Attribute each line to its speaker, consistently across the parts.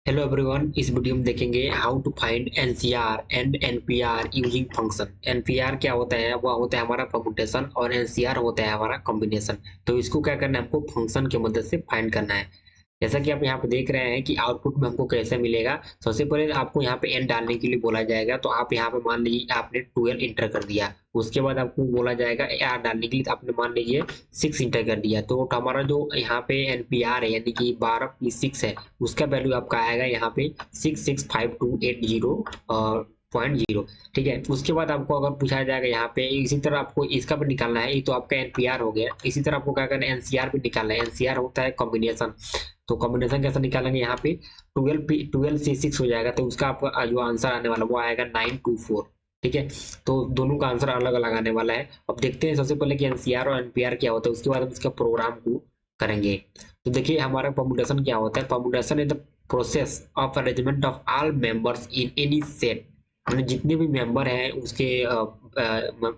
Speaker 1: Hello everyone, इस video में देखेंगे how to find NCR and NPR using function. NPR क्या होता है? वह होता है हमारा परम्यूटेशन और एनसीआर होता है हमारा कॉम्बिनेशन। तो इसको क्या करना है, हमको फंक्शन की मदद से फाइंड करना है। जैसा कि आप यहाँ पे देख रहे हैं कि आउटपुट में हमको कैसे मिलेगा। सबसे पहले आपको यहाँ पे एन डालने के लिए बोला जाएगा, तो आप यहाँ पे मान लीजिए आपने 12 इंटर कर दिया। उसके बाद आपको बोला जाएगा आर डालने के लिए, तो आपने मान लीजिए 6 इंटर कर दिया। तो हमारा जो यहाँ पे एनपीआर है यानी कि 12 P6 है, उसका वैल्यू आपका आएगा यहाँ पे 665280 पॉइंट जीरो। ठीक है, उसके बाद आपको अगर पूछा जाएगा यहाँ पे इसी तरह आपको इसका भी निकालना है। ये तो आपका एनपीआर हो गया। इसी तरह आपको क्या करना है, एनसीआर भी निकालना है। एनसीआर होता है कॉम्बिनेशन। तो कॉम्बिनेशन कैसे निकालेंगे, यहाँ पे 12 से 6 हो जाएगा, तो उसका आपका जो आंसर आने वाला वो आएगा 924। ठीक है, तो दोनों का आंसर अलग अलग आने वाला है। अब देखते हैं सबसे पहले कि एनसीआर और एनपीआर क्या होता है, उसके बाद हम इसका प्रोग्राम को करेंगे। तो देखिए हमारा परम्यूटेशन क्या होता है। Permutation is the process of arrangement of all members in any set. मतलब जितने भी मेंबर हैं उसके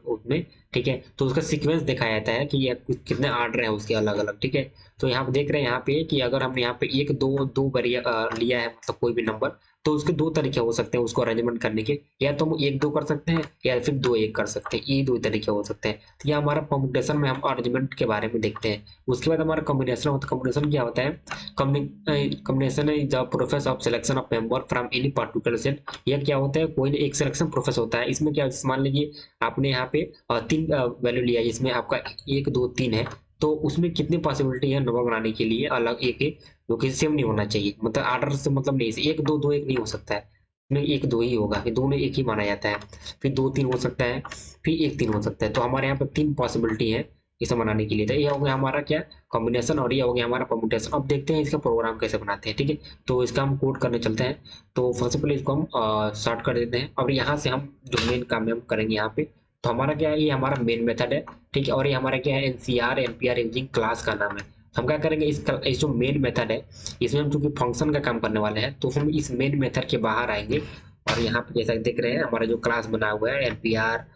Speaker 1: उसमें, ठीक है, तो उसका सीक्वेंस दिखाया जाता है कि ये कितने ऑर्डर है उसके अलग अलग। ठीक है, तो यहाँ पे देख रहे हैं यहाँ पे कि अगर हमने यहाँ पे एक दो दो लिया है, मतलब कोई भी नंबर, तो उसके दो तरीके हो सकते हैं उसको अरेंजमेंट करने के। या तो हम एक दो कर सकते हैं या फिर दो एक कर सकते हैं, ये दो तरीके हो सकते हैं। तो ये हमारा परम्यूटेशन में हम अरेंजमेंट के बारे में देखते हैं। उसके बाद हमारा कॉम्बिनेशन होता है। कॉम्बिनेशन क्या होता है? Combination is the process of selection of member from any particular set. यह क्या होता है, कोई एक सिलेक्शन प्रोसेस होता है। इसमें क्या, मान लीजिए आपने यहाँ पे तीन वैल्यू लिया है, जिसमें आपका एक दो तीन है। तो उसमें कितनी पॉसिबिलिटी है नंबर बनाने के लिए अलग एक एक, जो कि सेम नहीं होना चाहिए। मतलब आर्डर से मतलब नहीं, एक दो दो एक नहीं हो सकता है। इसमें एक दो ही होगा, ये दोनों एक ही माना जाता है। फिर दो तीन हो सकता है, फिर एक तीन हो सकता है। तो हमारे यहाँ पे तीन पॉसिबिलिटी है इसे बनाने के लिए। तो ये हो गया हमारा क्या, कॉम्बिनेशन, और ये हो गया हमारा परम्यूटेशन। अब देखते हैं इसका प्रोग्राम कैसे बनाते हैं। ठीक है, तो इसका हम कोड करने चलते हैं। तो सबसे पहले इसको हम स्टार्ट कर देते हैं। और यहाँ से हम जो मेन काम है हम करेंगे यहाँ पे। तो हमारा क्या है, ये हमारा मेन मेथड है। ठीक है, और ये हमारा क्या है, एनसीआर एनपीआर यूजिंग क्लास का नाम है। तो हम क्या करेंगे, इस जो मेन मेथड है, इसमें हम चूंकि फंक्शन का काम करने वाले हैं, तो हम इस मेन मेथड के बाहर आएंगे। और यहाँ पे जैसा देख रहे हैं हमारा जो क्लास बना हुआ है एनपीआर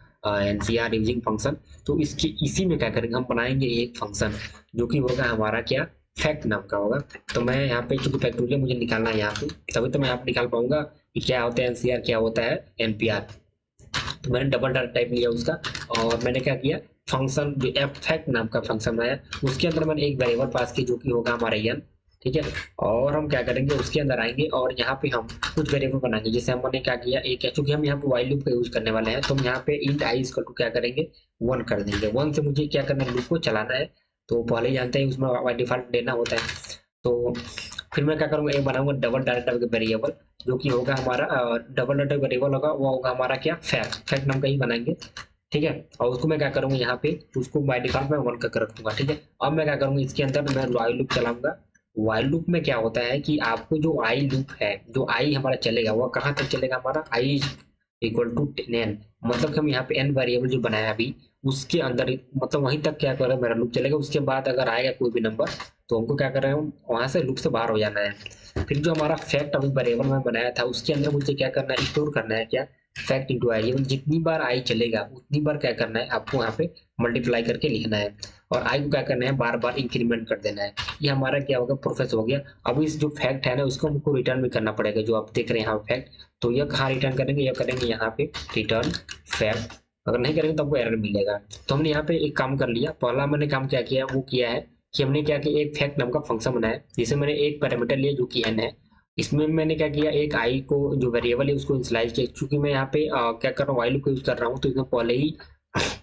Speaker 1: एनसीआर यूजिंग फंक्शन, तो इसके इसी में क्या करेंगे, हम बनाएंगे एक फंक्शन जो कि होगा हमारा क्या, फैक्ट नाम का होगा। तो मैं यहाँ पे चूंकि फैक्टोरियल मुझे निकालना है यहाँ पे, तभी तो मैं यहाँ पे निकाल पाऊंगा कि क्या होता है एनसीआर, क्या होता है एनपीआर। तो मैंने डबल डाटा टाइप लिया उसका, और मैंने क्या किया, फंक्शन जो एफ फैक्ट नाम का फंक्शन बनाया। उसके अंदर मैंने एक वेरिएबल पास की जो कि होगा हमारा एन। ठीक है, और हम क्या करेंगे, उसके अंदर आएंगे और यहाँ पे हम कुछ वेरिएबल बनाएंगे। जैसे हमने क्या किया, एक है, चूंकि हम यहाँ पे वाइल लूप का यूज करने वाले हैं, तो हम यहाँ पे इंट आई इक्वल टू क्या करेंगे, वन कर देंगे। वन से मुझे क्या करना है, लूप को चलाना है। तो पहले ही जानते हैं उसमें बाय डिफॉल्ट देना होता है। तो फिर मैं क्या करूंगा, एक बनाऊंगा डबल डाटा वेरिएबल, जो कि होगा हमारा डबल डाटा वेरिएबल होगा, वो होगा हमारा क्या, फैक्ट फैक्ट नाम का ही बनाएंगे। ठीक है, और उसको मैं क्या करूंगा यहाँ पे, उसको बाय डिफॉल्ट मैं वन का रख दूंगा। ठीक है, अब मैं क्या करूंगा, इसके अंदर मैं वाइल लूप चलाऊंगा। वाइल लूप में क्या होता है कि आपको जो आई लूप है, जो आई हमारा चलेगा, वो कहाँ तक चलेगा, हमारा आई इक्वल टू एन। मतलब कि हम यहाँ पे एन वेरिएबल जो बनाया अभी, उसके अंदर मतलब वहीं तक क्या कर रहा है, मेरा लूप चलेगा। उसके बाद अगर आएगा कोई भी नंबर, तो हमको क्या कर रहे हैं, वहां से लूप से बाहर हो जाना है। फिर जो हमारा फैक्ट अभी वेरिएबल में बनाया था, उसके अंदर मुझे क्या करना है, स्टोर करना है क्या, फैक्ट इंटू आई। जितनी बार आई चलेगा उतनी बार क्या करना है, आपको यहाँ पे मल्टीप्लाई करके लिखना है। और आई को क्या करना है, बार बार इंक्रीमेंट कर देना है। ये हमारा क्या होगा, प्रोसेस हो गया। अब इस जो फैक्ट है ना, उसको हमको रिटर्न भी करना पड़ेगा, जो आप देख रहे हैं यहाँ फैक्ट। तो यह कहाँ रिटर्न करेंगे, यह करेंगे यहाँ पे रिटर्न फैक्ट। अगर नहीं करेंगे तो आपको एरर मिलेगा। तो हमने यहाँ पे एक काम कर लिया। पहला मैंने काम क्या किया, वो किया है कि हमने क्या किया, एक फैक्ट नाम का फंक्शन बनाया, जिसे मैंने एक पैरामीटर लिया जो कि एन है। इसमें मैंने क्या किया, एक आई को जो वेरिएबल है उसको इनिशियलाइज किया। चूंकि मैं यहाँ पे क्या कर रहा हूँ, वाइल को यूज कर रहा हूँ, तो इसमें पहले ही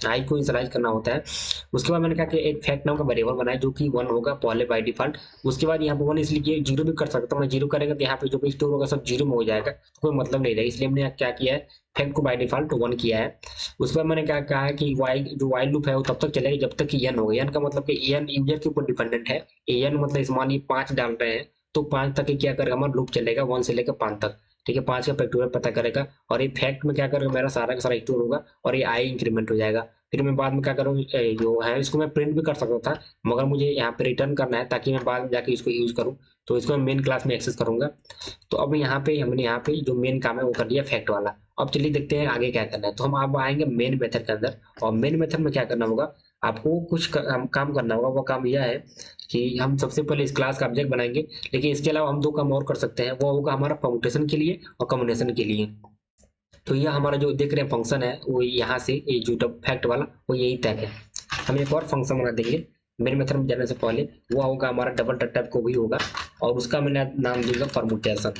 Speaker 1: आई को इनिशियलाइज करना होता है। उसके बाद मैंने क्या किया, एक फैक्ट नाम का वेरिएबल बनाया जो कि वन होगा पहले बाय डिफॉल्ट। उसके बाद यहाँ पे वन इसलिए किया, जीरो भी कर सकता हूँ मैं। जीरो करेंगे तो यहाँ पे जो भी स्टोर होगा सब जीरो में हो जाएगा, तो कोई मतलब नहीं रहेगा। इसलिए हमने क्या किया है, फैक्ट को बाय डिफॉल्ट वन किया है। उसके बाद मैंने क्या कहा है कि वाई जो वाइल लूप है वो तब तक चलेगा जब तक कि एन होगा। एन का मतलब कि एन यूजर के ऊपर डिपेंडेंट है। एन मतलब इस मान 5 डाल रहे हैं, तो 5 तक ही क्या करेगा, हमारा लूप चलेगा 1 से लेकर 5 तक। ठीक है, 5 का फैक्टोरियल पता करेगा, और ये फैक्ट में क्या करेगा, मेरा सारा का सारा स्टोर होगा, और ये आई इंक्रीमेंट हो जाएगा। फिर मैं बाद में क्या करूँ, जो है इसको मैं प्रिंट भी कर सकता था, मगर मुझे यहाँ पे रिटर्न करना है ताकि मैं बाद में जाके इसको यूज करूँ। तो इसको मैं मेन क्लास में एक्सेस करूंगा। तो अब यहाँ पे हमने यहाँ पे जो मेन काम है वो कर लिया फैक्ट वाला। अब चलिए देखते हैं आगे क्या करना है। तो हम अब आएंगे मेन मेथड के अंदर, और मेन मेथड में क्या करना होगा, आपको कुछ काम करना होगा। वो काम यह है कि हम सबसे पहले इस क्लास का ऑब्जेक्ट बनाएंगे, लेकिन इसके अलावा हम दो काम और कर सकते हैं। वो होगा हमारा परम्यूटेशन के लिए और कॉम्बिनेशन के लिए। तो यह हमारा जो देख रहे हैं फंक्शन है, वो यहाँ से ये जो फैक्ट वाला वो यही तय है। हम एक और फंक्शन बना देंगे मेन मेथड में जाने से पहले। वो होगा हमारा डबल टाइप को भी होगा, और उसका मैंने नाम दूंगा परम्यूटेशन।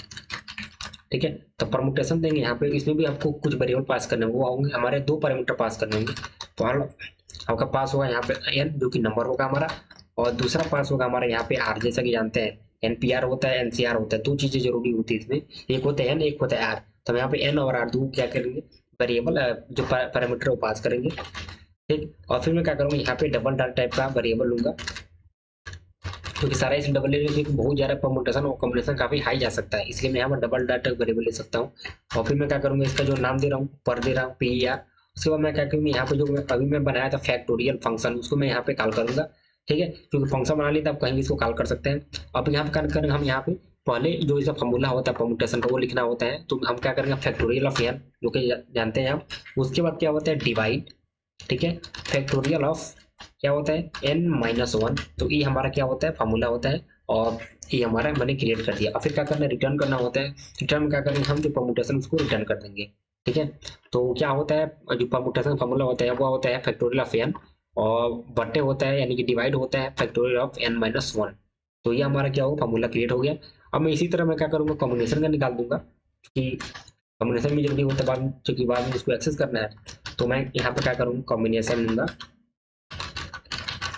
Speaker 1: ठीक है, तो परम्यूटेशन देंगे यहाँ पे। इसमें भी आपको कुछ वेरिएबल पास करने होंगे, वो होंगे हमारे दो पैरामीटर पास करने होंगे। तो आपका पास होगा यहाँ पे एन, जो कि नंबर होगा हमारा, और दूसरा पास होगा हमारा यहाँ पे आर। जैसा कि जानते हैं एनपीआर होता है, एनसीआर होता है। दो चीजें जरूरी होती है इसमें, एक होता है एन, एक होता है आर। तो हम यहाँ पे एन और आर दो क्या करेंगे, वेरिएबल जो पैरामीटर वो पास करेंगे। ठीक, और फिर मैं क्या करूँगा, यहाँ पे डबल डाटा टाइप का वेरिएबल लूंगा, क्योंकि सारा इस डबल बहुत ज्यादा परम्यूटेशन और कॉम्बिनेशन काफी हाई जा सकता है, इसलिए मैं यहाँ पर डबल डाटा वेरिएबल ले सकता हूँ। और फिर मैं क्या करूँगा, इसका जो नाम दे रहा हूँ पर दे रहा हूँ पीआर। उसके बाद मैं क्या करूँगा, यहाँ पे जो अभी मैं बनाया था फैक्टोरियल फंक्शन, उसको मैं यहाँ पे कॉल करूंगा। ठीक है, क्योंकि फंक्शन बना लिया था, आप कहीं भी इसको कॉल कर सकते हैं। अब यहाँ पे क्या करेंगे, हम यहाँ पे पहले जो इसका फॉर्मूला होता है परम्यूटेशन का वो लिखना होता है। तो हम क्या करेंगे, फैक्टोरियल ऑफ एन, जो कि जानते हैं आप। उसके बाद क्या होता है, डिवाइड। ठीक है, फैक्टोरियल ऑफ क्या होता है, n-1। तो ये हमारा क्या होता है, फार्मूला होता है, और ये हमारा मैंने क्रिएट कर दिया। और फिर क्या करना है, रिटर्न करना होता है। रिटर्न में क्या करेंगे, हम जो परम्यूटेशन उसको रिटर्न कर देंगे। ठीक है, तो क्या होता है, जो परम्यूटेशन फार्मूला होता है वो होता है फैक्टोरियल ऑफ n, और बट्टे होता है यानी कि डिवाइड होता है फैक्टोरियल ऑफ n-1। तो ये हमारा क्या होगा, फार्मूला क्रिएट हो गया। अब मैं इसी तरह मैं क्या करूंगा, कॉम्बिनेशन का निकाल दूंगा, क्योंकि कॉम्बिनेशन में जल्दी होता है बाद में, क्योंकि बाद में इसको एक्सेस करना है। तो मैं यहाँ पे क्या करूँगा, कॉम्बिनेशन लूंगा,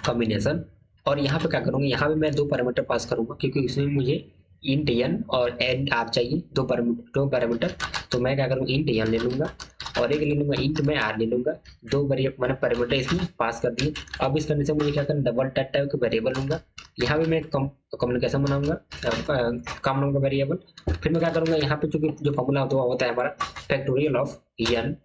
Speaker 1: कॉम्बिनेशन। और यहाँ पे क्या करूँगा, यहाँ पे मैं दो पैरामीटर पास करूंगा, क्योंकि इसमें मुझे इंट एन और एंड आर चाहिए, दो पैरामीटर। तो मैं क्या करूँगा, इंट एन ले लूंगा, और एक ले लूंगा इंट में आर ले लूंगा। दो मैंने पैरामीटर इसमें पास कर दिए। अब इस करने से मुझे क्या करना, डबल टाइप का वेरिएबल लूंगा। यहाँ पे मैं कम्युनिकेशन बनाऊंगा, काम नाम का वेरिएबल। फिर मैं क्या करूंगा, यहाँ पे चूंकि जो फॉर्मूला होता है हमारा फैक्टोरियल ऑफ एन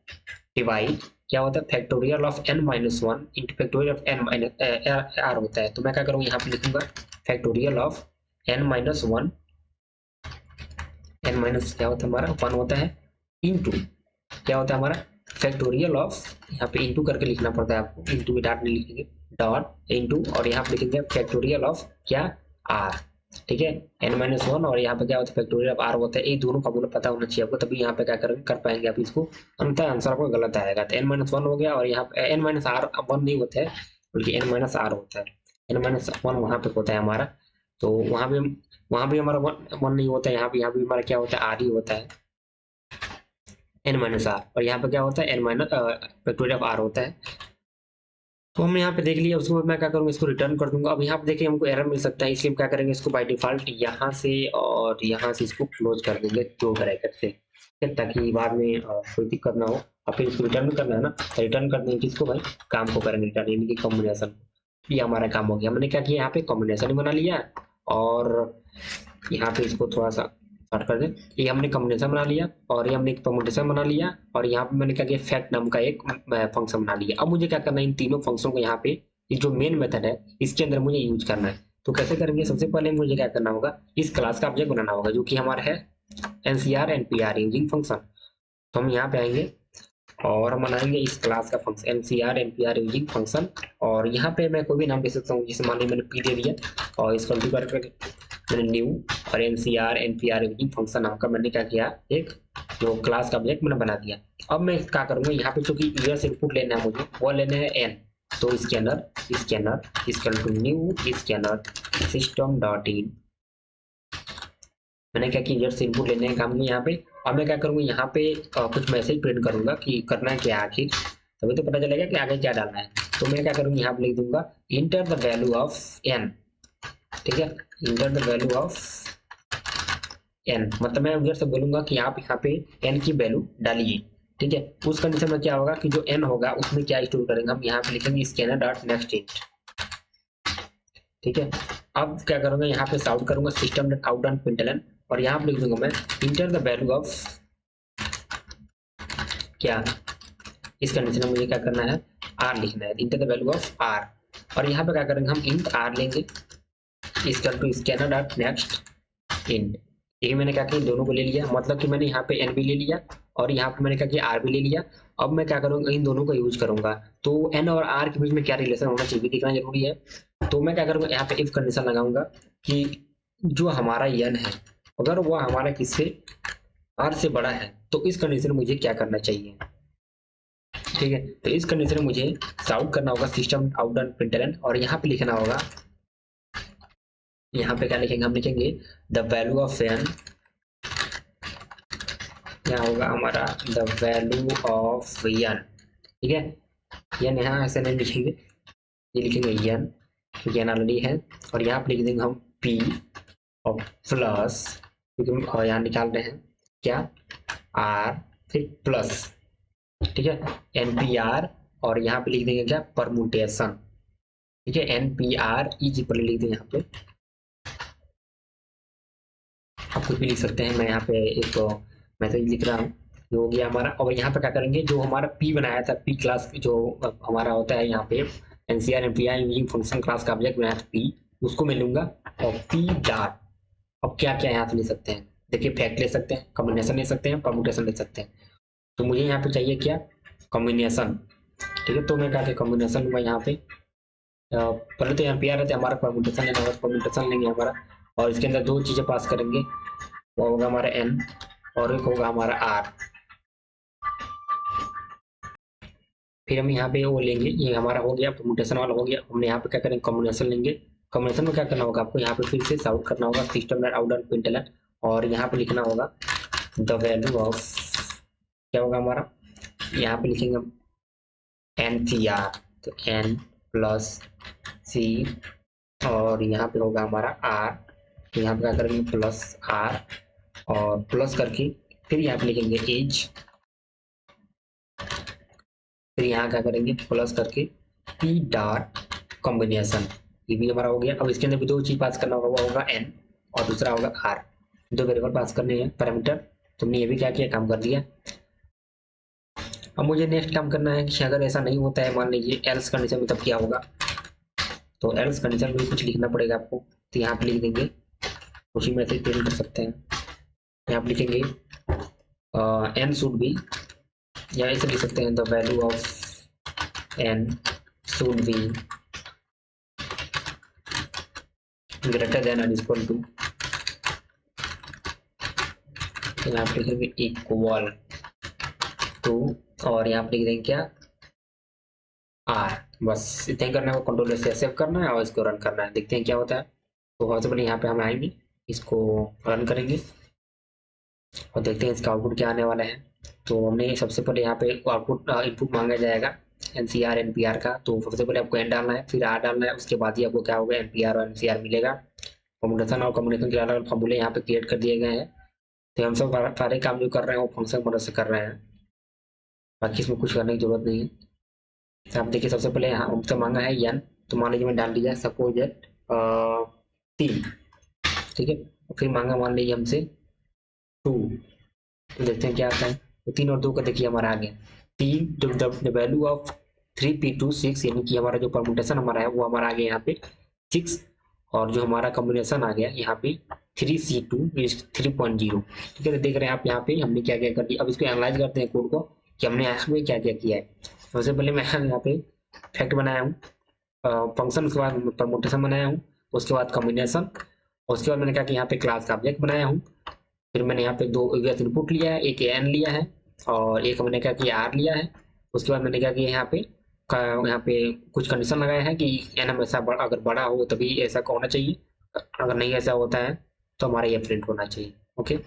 Speaker 1: डिवाइड क्या होता है, factorial of n-1 into factorial of n R होता है। तो मैं क्या करूँगा, यहाँ पे लिखूंगा factorial of n-1, n minus क्या होता है हमारा 1 होता है, इंटू क्या होता है हमारा फैक्टोरियल ऑफ, यहाँ पे इंटू करके लिखना पड़ता है आपको, इंटू डॉट नहीं लिखेंगे, डॉट इंटू, और यहाँ पे लिखेंगे फैक्टोरियल ऑफ क्या, आर। ठीक है, n-1, और यहाँ पे क्या होता है फैक्टोरियल ऑफ आर होता है। ये दोनों फॉर्मूला पता होना चाहिए आपको, तभी यहाँ पे क्या करेंगे, कर पाएंगे आप इसको, अन्यथा आंसर आपको गलत आएगा। तो n-1 हो गया, और यहाँ पे n-r 1 नहीं होता है, बल्कि n-r होता है। n-1 वहाँ पे होता है हमारा, तो वहाँ भी हमारा 1 नहीं होता है, यहाँ भी हमारा क्या होता है, आर ही होता है, n-r। और यहाँ पे क्या होता है, फैक्टोरियल ऑफ आर होता है। तो हमने यहाँ पे देख लिया, उसके बाद मैं क्या करूँगा, इसको रिटर्न कर दूंगा। अब यहाँ पे देखिए हमको एरर मिल सकता है, इसलिए हम क्या करेंगे, इसको बाय डिफॉल्ट यहाँ से और यहाँ से इसको क्लोज कर देंगे दो ब्रैकेट से, ताकि बाद में कोई दिक्कत ना हो। और फिर इसको रिटर्न करना है ना, रिटर्न कर देंगे किसको भाई, काम को करेंगे रिटर्न, यानी कि कॉम्बिनेशन। ये हमारा काम हो गया। हमने क्या किया, यहाँ पे कॉम्बिनेशन बना लिया, और यहाँ पे इसको थोड़ा सा शॉर्ट कर दें। ये हमने कॉम्बिनेशन बना लिया, और ये हमने एक परम्यूटेशन बना लिया, और यहाँ पे मैंने क्या किया, फैक्ट नाम का एक फंक्शन बना लिया। अब मुझे क्या करना है, इन तीनों फंक्शन को यहाँ पे ये जो मेन मेथड है इसके अंदर मुझे यूज करना है। तो कैसे करेंगे, सबसे पहले मुझे क्या करना होगा, इस क्लास का ऑब्जेक्ट बनाना होगा, जो कि हमारा है एनसीआर एनपीआर यूजिंग फंक्शन। तो हम यहाँ पे आएंगे और हम बनाएंगे इस क्लास का function NCR NPR using function. और यहाँ पे मैं कोई भी नाम दे सकता हूँ, जैसे मान लीजिए मैंने पी दे दिया, और इसको करके मैंने न्यू और एनसीआर एनपीआर यूजिंग फंक्शन नाम का मैंने क्या किया, एक जो क्लास का ऑब्जेक्ट मैंने बना दिया। अब मैं क्या करूंगा, यहाँ पे चूंकि यूजर्स इनपुट लेना है मुझे, वो लेने हैं एन। तो scanner equal to new scanner system dot in, मैंने क्या किया, यूजर्स इनपुट लेने हैं काम में यहाँ पे। अब मैं क्या करूंगा, यहाँ पे कुछ मैसेज प्रिंट करूंगा कि करना है क्या आखिर, तभी तो पता चलेगा कि आगे क्या डालना है। तो मैं क्या करूंगा, यहाँ पे लिख दूंगा enter the value of N. ठीक है, enter the value of N, मतलब मैं यूजर से बोलूंगा कि आप यहाँ पे एन की वैल्यू डालिए। ठीक है, उस कंडीशन में क्या होगा कि जो एन होगा उसमें क्या स्टोर करेंगे, हम यहाँ पे लिखेंगे स्कैनर डॉट नेक्स्ट इंट। ठीक है, अब क्या करूंगा, यहाँ पे साउट करूंगा system dot out dot println, और यहाँ पे लिख दूंगा मैं इंटर द वैल्यू ऑफ क्या, इस कंडीशन में मुझे क्या करना है, आर लिखना है, enter the value of R. और यहाँ पे क्या करेंगे, हम इंट आर लेंगे, equal to scanner dot next int. ये मैंने क्या किया, इन दोनों को ले लिया, मतलब कि मैंने यहाँ पे एन भी ले लिया और यहाँ पे मैंने क्या किया आर भी ले लिया। अब मैं क्या करूंगा, इन दोनों को यूज करूंगा। तो एन और आर के बीच में क्या रिलेशन होना चाहिए देखना जरूरी है। तो मैं क्या करूंगा, यहाँ पे इफ कंडीशन लगाऊंगा कि जो हमारा एन है अगर वह हमारा किससे आर से बड़ा है तो इस कंडीशन में मुझे क्या करना चाहिए। ठीक है, तो इस कंडीशन में मुझे आउट करना होगा सिस्टम आउट डॉट प्रिंटलन, और यहाँ पे लिखना होगा, यहाँ पे क्या लिखेंगे, हम लिखेंगे द वैल्यू ऑफ एन, क्या होगा हमारा द वैल्यू ऑफ एन। ठीक है, एन यहाँ ऐसे नहीं लिखेंगे, ये लिखेंगे एन क्योंकि एन ऑलरेडी है, और यहाँ पे लिख देंगे हम पी और प्लस, क्योंकि हम यहाँ निकाल रहे हैं क्या आर, फिर प्लस। ठीक है, एन पी आर, और यहाँ पे लिख देंगे क्या परमुटेशन। ठीक है, एन पी आर इज पर लिख देंगे यहाँ पे, आप कुछ भी लिख सकते हैं, मैं यहाँ पे एक मैसेज लिख रहा हूँ, ये हो गया हमारा। और यहाँ पे क्या करेंगे, जो हमारा पी बनाया था, पी क्लास जो हमारा होता है यहाँ पे NCR MPR using function class का ऑब्जेक्ट बनाया था पी, उसको मैं लूंगा और पी डॉट। अब क्या क्या यहाँ से ले सकते हैं, देखिए फैक्ट ले सकते हैं, कॉम्बिनेशन ले सकते हैं, परमुटेशन ले सकते हैं। तो मुझे यहाँ पे चाहिए क्या कॉम्बिनेशन। ठीक है, तो मैं क्या कॉम्बिनेशन लूंगा यहाँ पे, पहले तो एमपीआर रहते हमारा परमुटेशन लेना होगा, परमुटेशन लेंगे हमारा, और इसके अंदर दो चीजें पास करेंगे, वो होगा हमारा एन और एक होगा हमारा आर। फिर हम यहाँ पे वो लेंगे, ये हमारा हो गया परमुटेशन वाला हो गया, हमने यहाँ पे क्या करेंगे कॉम्बिनेशन लेंगे। कॉम्बिनेशन में क्या करना होगा आपको, यहाँ पे फिर से आउट करना होगा system dot out dot println, और यहाँ पे लिखना होगा द वैल्यू ऑफ, क्या होगा हमारा, यहाँ पे लिखेंगे हम एन सी आर, तो एन प्लस सी, और यहाँ पे होगा हमारा आर, तो यहाँ पे क्या करेंगे प्लस आर, और प्लस करके फिर यहाँ पे लिखेंगे एज, फिर यहाँ क्या करेंगे प्लस करके पी डॉट कॉम्बिनेशन, ये भी हमारा हो गया। अब इसके अंदर भी दो चीज पास करना होगा, वो होगा एन और दूसरा होगा आर, दो वेरिएबल पास करने हैं पैरामीटर। तुमने ये भी क्या किया, काम कर दिया। अब मुझे नेक्स्ट काम करना है कि अगर ऐसा नहीं होता है, मान लीजिए एल्स कंडीशन में, तब क्या होगा। तो एल्स कंडीशन में कुछ लिखना पड़ेगा आपको, तो यहाँ पे लिख देंगे, उसी में से प्रिंट कर सकते हैं, यहाँ पे लिखेंगे एन शुड बी, या ऐसे लिख सकते हैं the value of N should be greater than और इक्वल टू, यहाँ पे लिखेंगे इक्वल टू, और यहाँ पे लिख देंगे क्या आर। बस इतना ही करना है, कंट्रोल से सेव करना है और इसको रन करना है, देखते हैं क्या होता है। तो सबसे पहले यहाँ पे हम आएंगे, इसको रन करेंगे और देखते हैं इसका आउटपुट क्या आने वाला है। तो हमने सबसे पहले यहाँ पे आउटपुट इनपुट मांगा जाएगा एनसीआर एनपीआर का, तो सबसे पहले आपको एन डालना है, फिर आर डालना है, उसके बाद ही आपको क्या होगा एनपीआर और एनसीआर मिलेगा। कॉम्बिनेशन और कॉम्बिनेशन के अलग अलग फॉर्मूले यहाँ पे क्रिएट कर दिए गए हैं। तो हम सब सारे काम जो कर रहे हैं वो फंक्शन मदद से कर रहे हैं, बाकी इसमें कुछ करने की जरूरत नहीं है। तो आप देखिए सबसे पहले यहाँ हमसे मांगा है एन, तो मान लीजिए मैं डाल दिया सपोज दैट 3, ठीक है। फिर मांगा मान लीजिए हमसे 2, तो देखते हैं क्या आता है। तो 3 और 2 का देखिए हमारा आ गया 3, द वैल्यू ऑफ 3p2 6, यानी कि हमारा जो परमुटेशन हमारा है वो हमारा आ गया यहाँ पे 6, और जो हमारा कॉम्बिनेशन आ गया यहाँ पे 3c2 3.0। ठीक है, तो देख रहे हैं आप यहाँ पे हमने क्या क्या कर दिया। अब इसको एनालाइज करते हैं कोड को कि हमने यहाँ पे क्या क्या किया है। सबसे पहले मैं यहाँ पे फैक्ट बनाया हूँ, फंक्शन, उसके बाद परमुटेशन बनाया हूँ, उसके बाद कॉम्बिनेशन, उसके बाद मैंने कहा कि यहाँ पे क्लास का ऑब्जेक्ट बनाया हूँ। फिर मैंने यहाँ पे दो इनपुट लिया है, एक एन लिया है और एक मैंने कहा कि आर लिया है। उसके बाद मैंने कहा कि यहाँ पे कुछ कंडीशन लगाया है कि एन हमेशा अगर बड़ा हो तभी ऐसा होना चाहिए, अगर नहीं ऐसा होता है तो हमारा ये प्रिंट होना चाहिए। ओके।